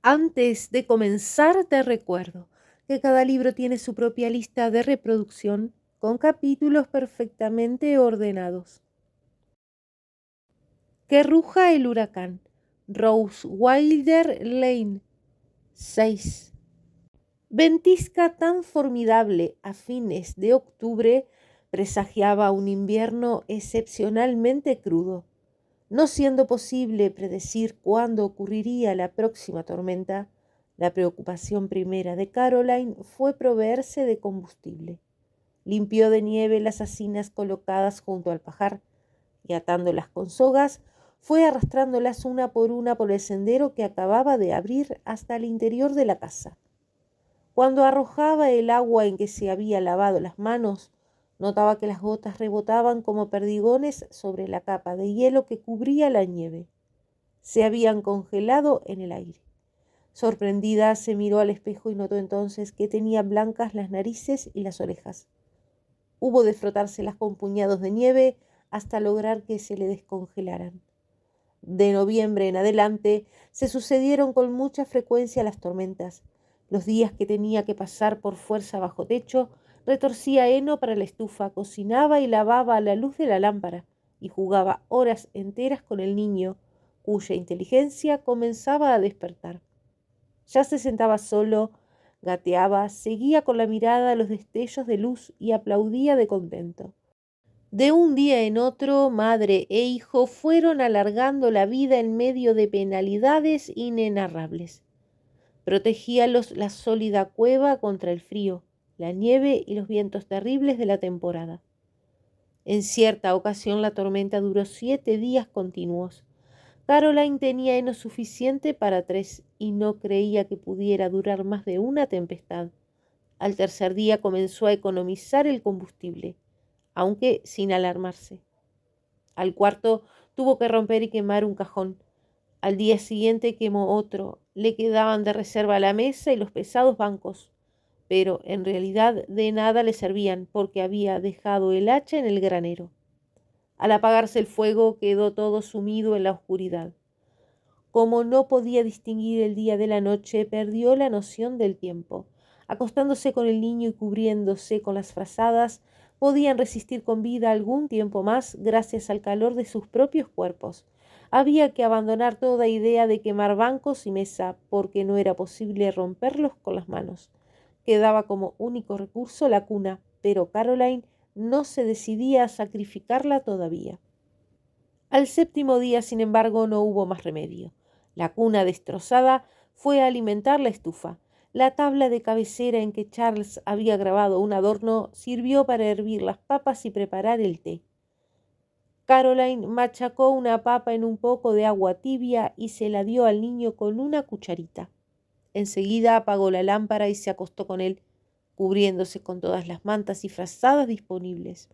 Antes de comenzar, te recuerdo que cada libro tiene su propia lista de reproducción con capítulos perfectamente ordenados. Que ruja el huracán. Rose Wilder Lane 6. Ventisca tan formidable a fines de octubre presagiaba un invierno excepcionalmente crudo. No siendo posible predecir cuándo ocurriría la próxima tormenta, la preocupación primera de Caroline fue proveerse de combustible. Limpió de nieve las hacinas colocadas junto al pajar y atándolas con sogas, fue arrastrándolas una por el sendero que acababa de abrir hasta el interior de la casa. Cuando arrojaba el agua en que se había lavado las manos, notaba que las gotas rebotaban como perdigones sobre la capa de hielo que cubría la nieve. Se habían congelado en el aire. Sorprendida, se miró al espejo y notó entonces que tenía blancas las narices y las orejas. Hubo de frotárselas con puñados de nieve hasta lograr que se le descongelaran. De noviembre en adelante se sucedieron con mucha frecuencia las tormentas. Los días que tenía que pasar por fuerza bajo techo, retorcía heno para la estufa, cocinaba y lavaba a la luz de la lámpara y jugaba horas enteras con el niño, cuya inteligencia comenzaba a despertar. Ya se sentaba solo, gateaba, seguía con la mirada los destellos de luz y aplaudía de contento. De un día en otro, madre e hijo fueron alargando la vida en medio de penalidades inenarrables. Protegíalos la sólida cueva contra el frío, la nieve y los vientos terribles de la temporada. En cierta ocasión la tormenta duró 7 días continuos. Caroline tenía heno suficiente para 3 y no creía que pudiera durar más de una tempestad. Al tercer día comenzó a economizar el combustible, aunque sin alarmarse. Al cuarto tuvo que romper y quemar un cajón. Al día siguiente quemó otro. Le quedaban de reserva la mesa y los pesados bancos, pero en realidad de nada le servían porque había dejado el hacha en el granero. Al apagarse el fuego quedó todo sumido en la oscuridad. Como no podía distinguir el día de la noche, perdió la noción del tiempo. Acostándose con el niño y cubriéndose con las frazadas, podían resistir con vida algún tiempo más gracias al calor de sus propios cuerpos. Había que abandonar toda idea de quemar bancos y mesa, porque no era posible romperlos con las manos. Quedaba como único recurso la cuna, pero Caroline no se decidía a sacrificarla todavía. Al séptimo día, sin embargo, no hubo más remedio. La cuna destrozada fue a alimentar la estufa. La tabla de cabecera en que Charles había grabado un adorno sirvió para hervir las papas y preparar el té. Caroline machacó una papa en un poco de agua tibia y se la dio al niño con una cucharita. Enseguida apagó la lámpara y se acostó con él, cubriéndose con todas las mantas y frazadas disponibles.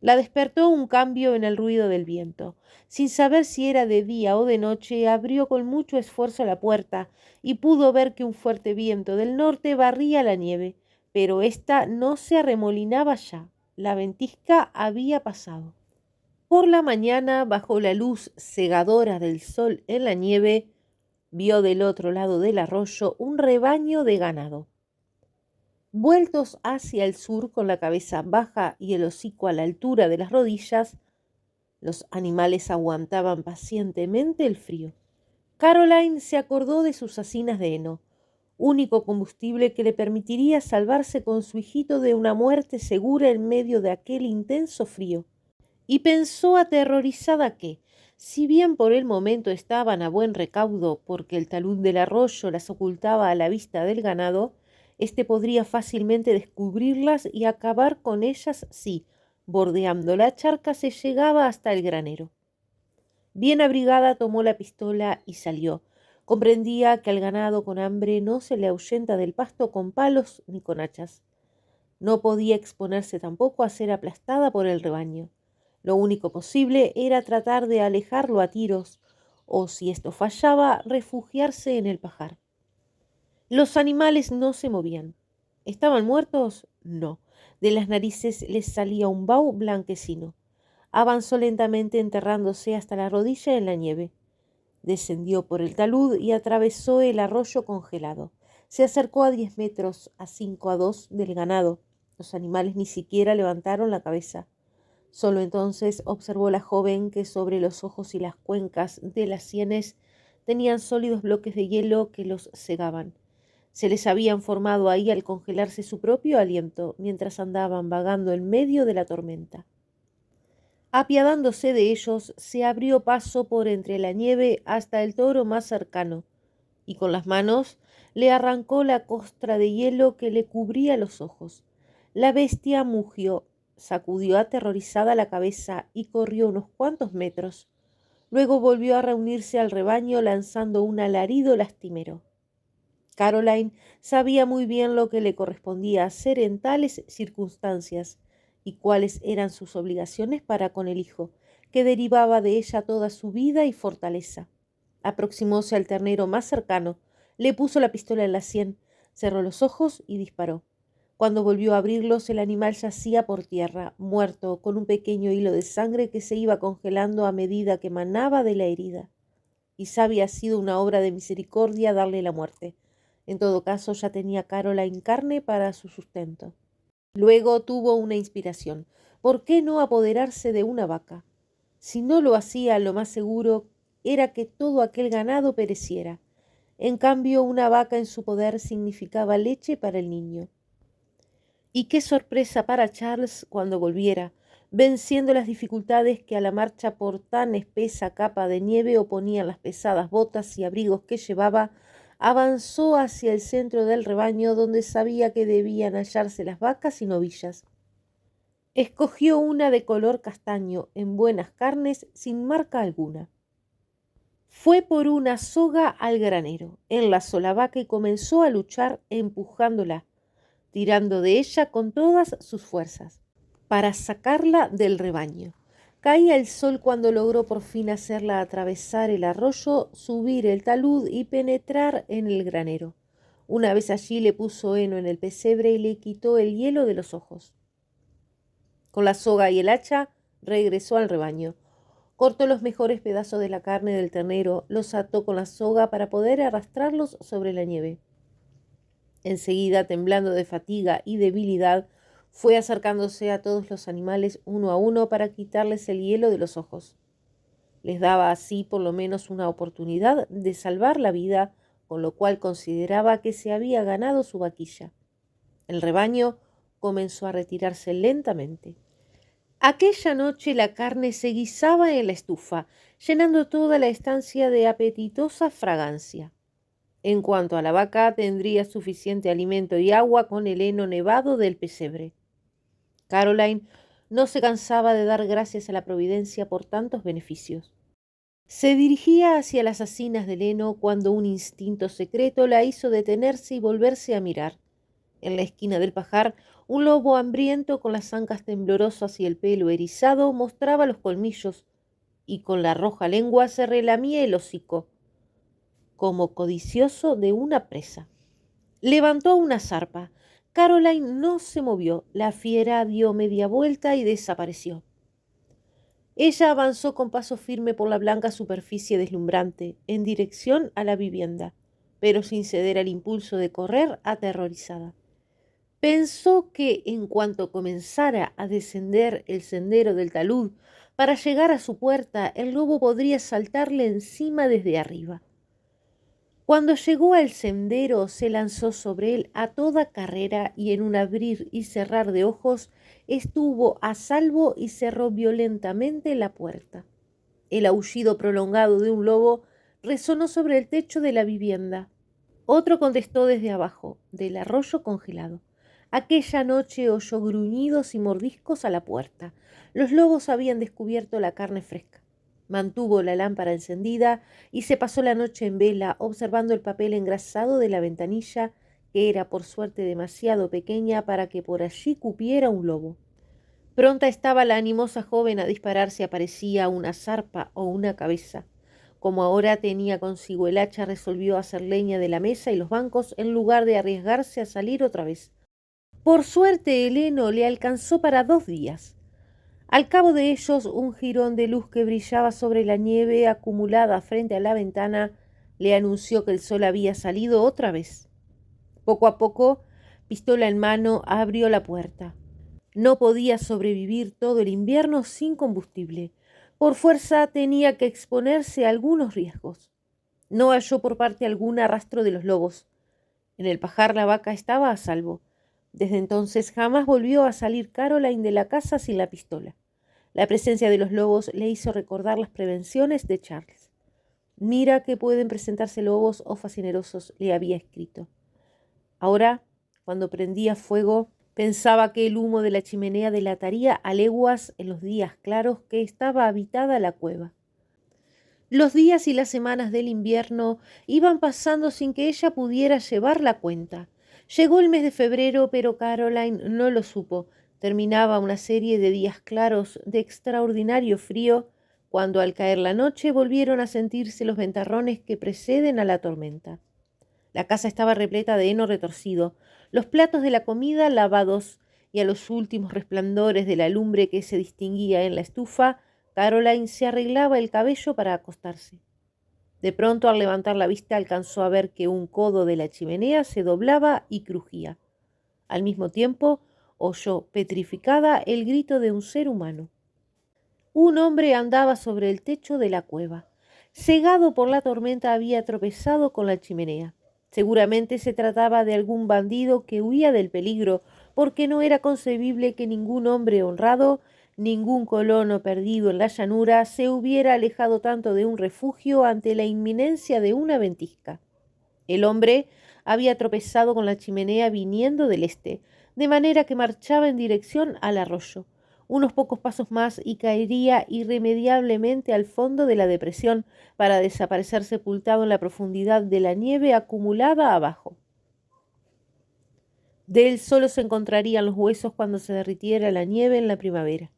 La despertó un cambio en el ruido del viento. Sin saber si era de día o de noche, abrió con mucho esfuerzo la puerta y pudo ver que un fuerte viento del norte barría la nieve, pero ésta no se arremolinaba ya. La ventisca había pasado. Por la mañana, bajo la luz cegadora del sol en la nieve, vio del otro lado del arroyo un rebaño de ganado. Vueltos hacia el sur con la cabeza baja y el hocico a la altura de las rodillas, los animales aguantaban pacientemente el frío. Caroline se acordó de sus hacinas de heno, único combustible que le permitiría salvarse con su hijito de una muerte segura en medio de aquel intenso frío, y pensó aterrorizada que, si bien por el momento estaban a buen recaudo porque el talud del arroyo las ocultaba a la vista del ganado, éste podría fácilmente descubrirlas y acabar con ellas si, bordeando la charca, se llegaba hasta el granero. Bien abrigada tomó la pistola y salió. Comprendía que al ganado con hambre no se le ahuyenta del pasto con palos ni con hachas. No podía exponerse tampoco a ser aplastada por el rebaño. Lo único posible era tratar de alejarlo a tiros, o si esto fallaba, refugiarse en el pajar. Los animales no se movían. ¿Estaban muertos? No. De las narices les salía un vaho blanquecino. Avanzó lentamente enterrándose hasta la rodilla en la nieve. Descendió por el talud y atravesó el arroyo congelado. Se acercó a 10 metros, a 5 a 2 del ganado. Los animales ni siquiera levantaron la cabeza. Solo entonces observó la joven que sobre los ojos y las cuencas de las sienes tenían sólidos bloques de hielo que los cegaban. Se les habían formado ahí al congelarse su propio aliento mientras andaban vagando en medio de la tormenta. Apiadándose de ellos, se abrió paso por entre la nieve hasta el toro más cercano, y con las manos le arrancó la costra de hielo que le cubría los ojos. La bestia mugió, sacudió aterrorizada la cabeza y corrió unos cuantos metros. Luego volvió a reunirse al rebaño lanzando un alarido lastimero. Caroline sabía muy bien lo que le correspondía hacer en tales circunstancias y cuáles eran sus obligaciones para con el hijo, que derivaba de ella toda su vida y fortaleza. Aproximóse al ternero más cercano, le puso la pistola en la sien, cerró los ojos y disparó. Cuando volvió a abrirlos, el animal yacía por tierra, muerto, con un pequeño hilo de sangre que se iba congelando a medida que manaba de la herida. Quizá había sido una obra de misericordia darle la muerte. En todo caso, ya tenía Caroline carne para su sustento. Luego tuvo una inspiración. ¿Por qué no apoderarse de una vaca? Si no lo hacía, lo más seguro era que todo aquel ganado pereciera. En cambio, una vaca en su poder significaba leche para el niño. Y qué sorpresa para Charles cuando volviera, venciendo las dificultades que a la marcha por tan espesa capa de nieve oponían las pesadas botas y abrigos que llevaba, avanzó hacia el centro del rebaño donde sabía que debían hallarse las vacas y novillas. Escogió una de color castaño, en buenas carnes, sin marca alguna. Fue por una soga al granero, enlazó la vaca y comenzó a luchar empujándola, tirando de ella con todas sus fuerzas, para sacarla del rebaño. Caía el sol cuando logró por fin hacerla atravesar el arroyo, subir el talud y penetrar en el granero. Una vez allí le puso heno en el pesebre y le quitó el hielo de los ojos. Con la soga y el hacha regresó al rebaño. Cortó los mejores pedazos de la carne del ternero, los ató con la soga para poder arrastrarlos sobre la nieve. Enseguida, temblando de fatiga y debilidad, fue acercándose a todos los animales uno a uno para quitarles el hielo de los ojos. Les daba así por lo menos una oportunidad de salvar la vida, con lo cual consideraba que se había ganado su vaquilla. El rebaño comenzó a retirarse lentamente. Aquella noche la carne se guisaba en la estufa, llenando toda la estancia de apetitosa fragancia. En cuanto a la vaca, tendría suficiente alimento y agua con el heno nevado del pesebre. Caroline no se cansaba de dar gracias a la providencia por tantos beneficios. Se dirigía hacia las hacinas del heno cuando un instinto secreto la hizo detenerse y volverse a mirar. En la esquina del pajar, un lobo hambriento con las ancas temblorosas y el pelo erizado mostraba los colmillos y con la roja lengua se relamía el hocico, como codicioso de una presa. Levantó una zarpa. Caroline no se movió. La fiera dio media vuelta y desapareció. Ella avanzó con paso firme por la blanca superficie deslumbrante, en dirección a la vivienda, pero sin ceder al impulso de correr aterrorizada. Pensó que en cuanto comenzara a descender el sendero del talud para llegar a su puerta, el lobo podría saltarle encima desde arriba. Cuando llegó al sendero, se lanzó sobre él a toda carrera y en un abrir y cerrar de ojos estuvo a salvo y cerró violentamente la puerta. El aullido prolongado de un lobo resonó sobre el techo de la vivienda. Otro contestó desde abajo, del arroyo congelado. Aquella noche oyó gruñidos y mordiscos a la puerta. Los lobos habían descubierto la carne fresca. Mantuvo la lámpara encendida y se pasó la noche en vela observando el papel engrasado de la ventanilla, que era por suerte demasiado pequeña para que por allí cupiera un lobo. Pronta estaba la animosa joven a disparar si aparecía una zarpa o una cabeza. Como ahora tenía consigo el hacha, resolvió hacer leña de la mesa y los bancos en lugar de arriesgarse a salir otra vez. Por suerte el heno le alcanzó para 2 días. Al cabo de ellos, un jirón de luz que brillaba sobre la nieve acumulada frente a la ventana le anunció que el sol había salido otra vez. Poco a poco, pistola en mano, abrió la puerta. No podía sobrevivir todo el invierno sin combustible. Por fuerza tenía que exponerse a algunos riesgos. No halló por parte alguna rastro de los lobos. En el pajar la vaca estaba a salvo. Desde entonces jamás volvió a salir Caroline de la casa sin la pistola. La presencia de los lobos le hizo recordar las prevenciones de Charles. Mira que pueden presentarse lobos o fascinerosos, le había escrito. Ahora, cuando prendía fuego, pensaba que el humo de la chimenea delataría a leguas en los días claros que estaba habitada la cueva. Los días y las semanas del invierno iban pasando sin que ella pudiera llevar la cuenta. Llegó el mes de febrero, pero Caroline no lo supo. Terminaba una serie de días claros de extraordinario frío, cuando al caer la noche volvieron a sentirse los ventarrones que preceden a la tormenta. La casa estaba repleta de heno retorcido, los platos de la comida lavados, y a los últimos resplandores de la lumbre que se distinguía en la estufa, Caroline se arreglaba el cabello para acostarse. De pronto, al levantar la vista, alcanzó a ver que un codo de la chimenea se doblaba y crujía. Al mismo tiempo, oyó petrificada el grito de un ser humano. Un hombre andaba sobre el techo de la cueva. Cegado por la tormenta, había tropezado con la chimenea. Seguramente se trataba de algún bandido que huía del peligro, porque no era concebible que ningún hombre honrado, ningún colono perdido en la llanura, se hubiera alejado tanto de un refugio ante la inminencia de una ventisca. El hombre había tropezado con la chimenea viniendo del este, de manera que marchaba en dirección al arroyo. Unos pocos pasos más y caería irremediablemente al fondo de la depresión para desaparecer sepultado en la profundidad de la nieve acumulada abajo. De él solo se encontrarían los huesos cuando se derritiera la nieve en la primavera.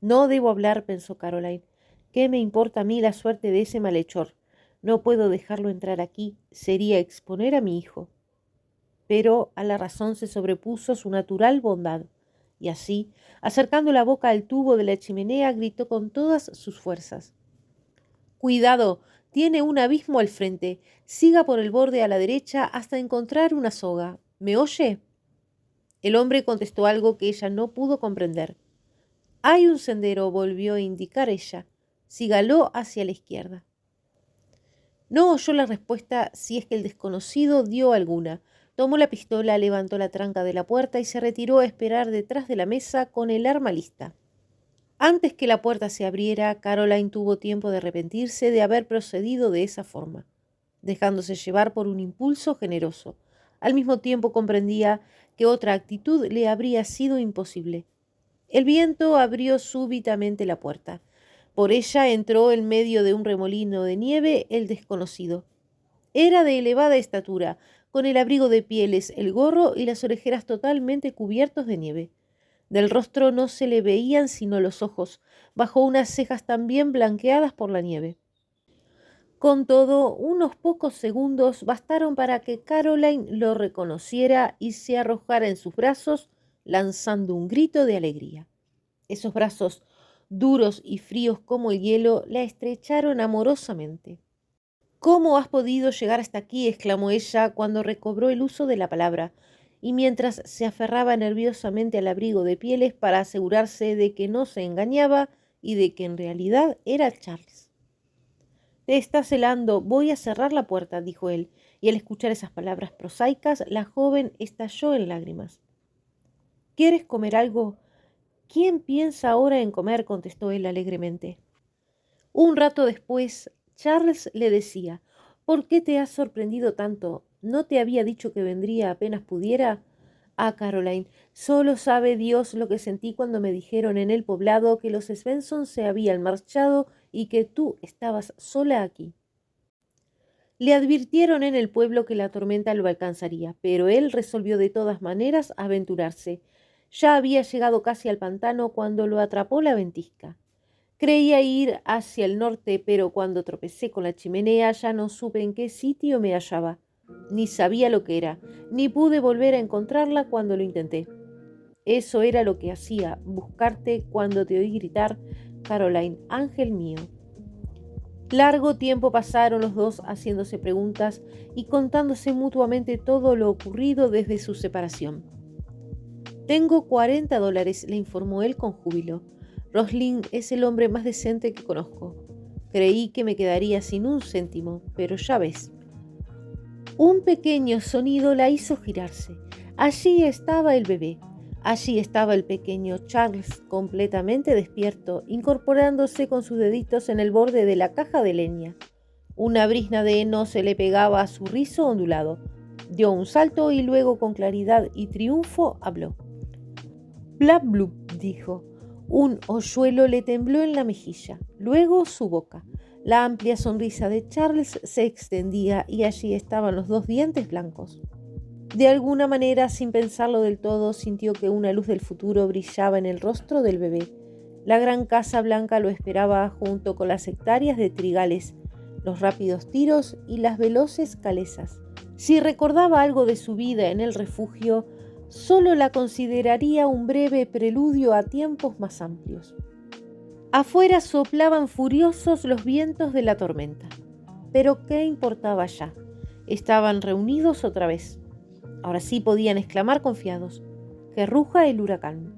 No debo hablar, pensó Caroline. ¿Qué me importa a mí la suerte de ese malhechor? No puedo dejarlo entrar aquí. Sería exponer a mi hijo. Pero a la razón se sobrepuso su natural bondad. Y así, acercando la boca al tubo de la chimenea, gritó con todas sus fuerzas. «Cuidado, tiene un abismo al frente. Siga por el borde a la derecha hasta encontrar una soga. ¿Me oye?» El hombre contestó algo que ella no pudo comprender. «Hay un sendero», volvió a indicar ella. «Sígalo hacia la izquierda». No oyó la respuesta, si es que el desconocido dio alguna. Tomó la pistola, levantó la tranca de la puerta y se retiró a esperar detrás de la mesa con el arma lista. Antes que la puerta se abriera, Caroline tuvo tiempo de arrepentirse de haber procedido de esa forma, dejándose llevar por un impulso generoso. Al mismo tiempo comprendía que otra actitud le habría sido imposible. El viento abrió súbitamente la puerta. Por ella entró en medio de un remolino de nieve el desconocido. Era de elevada estatura, con el abrigo de pieles, el gorro y las orejeras totalmente cubiertos de nieve. Del rostro no se le veían sino los ojos, bajo unas cejas también blanqueadas por la nieve. Con todo, unos pocos segundos bastaron para que Caroline lo reconociera y se arrojara en sus brazos, lanzando un grito de alegría. Esos brazos, duros y fríos como el hielo, la estrecharon amorosamente. «¿Cómo has podido llegar hasta aquí?», exclamó ella cuando recobró el uso de la palabra, y mientras se aferraba nerviosamente al abrigo de pieles para asegurarse de que no se engañaba y de que en realidad era Charles. «Te estás helando, voy a cerrar la puerta», dijo él, y al escuchar esas palabras prosaicas, la joven estalló en lágrimas. «¿Quieres comer algo?» «¿Quién piensa ahora en comer?», contestó él alegremente. Un rato después, Charles le decía: «¿Por qué te has sorprendido tanto? ¿No te había dicho que vendría apenas pudiera?» «Ah, Caroline, solo sabe Dios lo que sentí cuando me dijeron en el poblado que los Svensson se habían marchado y que tú estabas sola aquí». Le advirtieron en el pueblo que la tormenta lo alcanzaría, pero él resolvió de todas maneras aventurarse. Ya había llegado casi al pantano cuando lo atrapó la ventisca. Creía ir hacia el norte, pero cuando tropecé con la chimenea ya no supe en qué sitio me hallaba. Ni sabía lo que era, ni pude volver a encontrarla cuando lo intenté. Eso era lo que hacía, buscarte cuando te oí gritar, Caroline, ángel mío. Largo tiempo pasaron los dos haciéndose preguntas y contándose mutuamente todo lo ocurrido desde su separación. Tengo $40, le informó él con júbilo. Roslin es el hombre más decente que conozco. Creí que me quedaría sin un céntimo, pero ya ves. Un pequeño sonido la hizo girarse. Allí estaba el bebé. Allí estaba el pequeño Charles, completamente despierto, incorporándose con sus deditos en el borde de la caja de leña. Una brizna de heno se le pegaba a su rizo ondulado. Dio un salto y luego, con claridad y triunfo, habló. «Blab blub», dijo. Un hoyuelo le tembló en la mejilla, luego su boca. La amplia sonrisa de Charles se extendía y allí estaban los dos dientes blancos. De alguna manera, sin pensarlo del todo, sintió que una luz del futuro brillaba en el rostro del bebé. La gran casa blanca lo esperaba junto con las hectáreas de trigales, los rápidos tiros y las veloces calesas. Si recordaba algo de su vida en el refugio, solo la consideraría un breve preludio a tiempos más amplios. Afuera soplaban furiosos los vientos de la tormenta. Pero ¿qué importaba ya? Estaban reunidos otra vez. Ahora sí podían exclamar confiados: «¡Que ruja el huracán!».